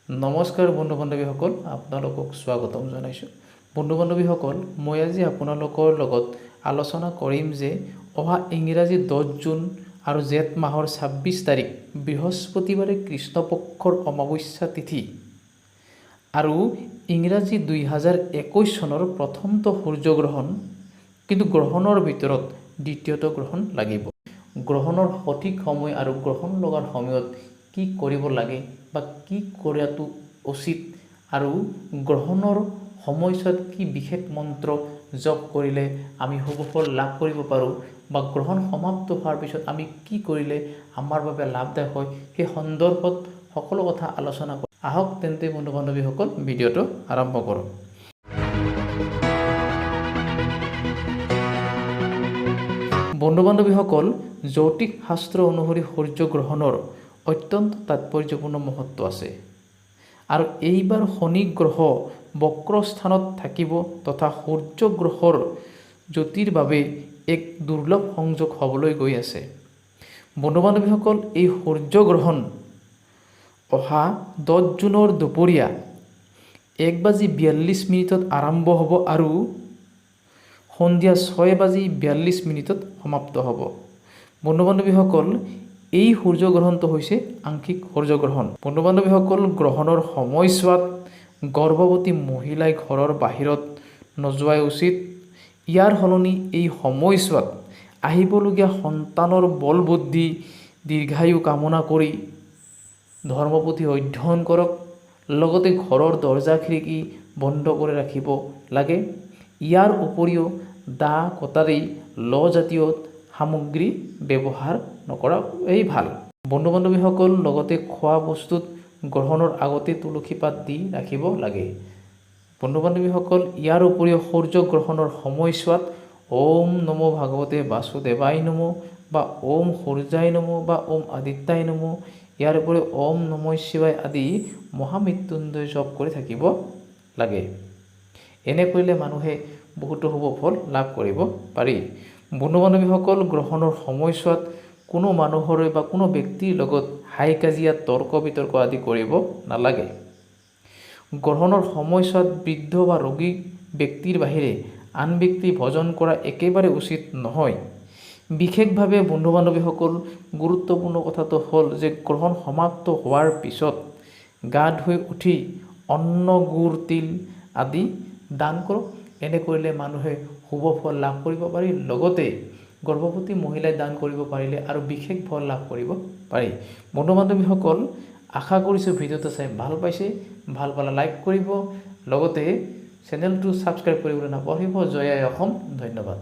নমস্কাৰ বন্ধু বান্ধৱীসকল, আপোনালোকক স্বাগতম জনাইছোঁ। বন্ধু বান্ধৱীসকল, মই আজি আপোনালোকৰ লগত আলোচনা কৰিম যে অহা ইংৰাজী 10 জুন আৰু জেঠ মাহৰ 26 তাৰিখ বৃহস্পতিবাৰে কৃষ্ণপক্ষৰ অমাৱস্যা তিথি আৰু ইংৰাজী 2021 চনৰ প্ৰথমটো সূৰ্যগ্ৰহণ, কিন্তু গ্ৰহণৰ ভিতৰত দ্বিতীয়টো গ্ৰহণ লাগিব। গ্ৰহণৰ সঠিক সময় আৰু গ্ৰহণ লগাৰ সময়ত কি কৰিব লাগে বা কি কৰাটো উচিত আৰু গ্ৰহণৰ সময়ছোৱাত কি বিশেষ মন্ত্ৰ জপ কৰিলে আমি শুভ ফল লাভ কৰিব পাৰোঁ বা গ্ৰহণ সমাপ্ত হোৱাৰ পিছত আমি কি কৰিলে আমাৰ বাবে লাভদায়ক হয়, সেই সন্দৰ্ভত সকলো কথা আলোচনা কৰোঁ। আহক তেন্তে বন্ধু বান্ধৱীসকল, ভিডিঅ'টো আৰম্ভ কৰোঁ। বন্ধু বান্ধৱীসকল, জ্যোতিষ শাস্ত্ৰ অনুসৰি সূৰ্যগ্ৰহণৰ অত্যন্ত তাৎপৰ্যপূৰ্ণ মহত্ব আছে আৰু এইবাৰ শনি গ্ৰহ বক্ৰ স্থানত থাকিব তথা সূৰ্যগ্ৰহৰ জ্যোতিৰ বাবে এক দুৰ্লভ সংযোগ হ'বলৈ গৈ আছে। বন্ধু বান্ধৱীসকল, এই সূৰ্যগ্ৰহণ অহা 10 জুনৰ দুপৰীয়া 1:42 আৰম্ভ হ'ব আৰু সন্ধিয়া 6:42 সমাপ্ত হ'ব। বন্ধু বান্ধৱীসকল, এই সূৰ্যগ্ৰহণটো হৈছে আংশিক সূৰ্যগ্ৰহণ। বন্ধু বান্ধৱীসকল, গ্ৰহণৰ সময়ছোৱাত গৰ্ভৱতী মহিলাই ঘৰৰ বাহিৰত নোযোৱাই উচিত। ইয়াৰ সলনি এই সময়ছোৱাত আহিবলগীয়া সন্তানৰ বল বুদ্ধি দীৰ্ঘায়ু কামনা কৰি ধৰ্মপুথি অধ্যয়ন কৰক। লগতে ঘৰৰ দৰ্জা খিৰিকী বন্ধ কৰি ৰাখিব লাগে। ইয়াৰ উপৰিও দা কটাৰী লজাতীয় সামগ্ৰী ব্যৱহাৰ নকৰাই ভাল। বন্ধু বান্ধৱীসকল, লগতে খোৱা বস্তুত গ্ৰহণৰ আগতে তুলসী পাত দি ৰাখিব লাগে। বন্ধু বান্ধৱীসকল, ইয়াৰ উপৰিও সূৰ্যগ্ৰহণৰ সময়ছোৱাত ওম নমো ভাগৱতে বাসুদেৱায় নমো বা ওম সূৰ্যায় নমো বা ওম আদিত্যায় নমো, ইয়াৰ উপৰিও ওম নমঃ শিৱায় আদি মহামৃত্যুঞ্জয় জপ কৰি থাকিব লাগে। এনে কৰিলে মানুহে বহুতো শুভ ফল লাভ কৰিব পাৰি। বন্ধু বান্ধৱীসকল, গ্ৰহণৰ সময়ছোৱাত কোনো মানুহৰ বা কোনো ব্যক্তিৰ লগত হাই কাজিয়া তৰ্ক বিতৰ্ক আদি কৰিব নালাগে। গ্ৰহণৰ সময়ছোৱাত বৃদ্ধ বা ৰোগী ব্যক্তিৰ বাহিৰে আন ব্যক্তি ভোজন কৰা একেবাৰে উচিত নহয়। বিশেষভাৱে বন্ধু বান্ধৱীসকল, গুৰুত্বপূৰ্ণ কথাটো হ'ল যে গ্ৰহণ সমাপ্ত হোৱাৰ পিছত গা ধুই উঠি অন্ন গুড় তিল আদি দান কৰক। এনে কৰিলে মানুহে শুভ ফল লাভ কৰিব পাৰি। লগতে গৰ্ভৱতী মহিলাই দান কৰিব পাৰিলে আৰু বিশেষ ফল লাভ কৰিব পাৰি। বন্ধু বান্ধৱীসকল, আশা কৰিছোঁ ভিডিঅ'টো চাই ভাল পাইছে। ভাল পালে লাইক কৰিব, লগতে চেনেলটো ছাবস্ক্ৰাইব কৰিবলৈ নাপাহৰিব। জয় আই অসম। ধন্যবাদ।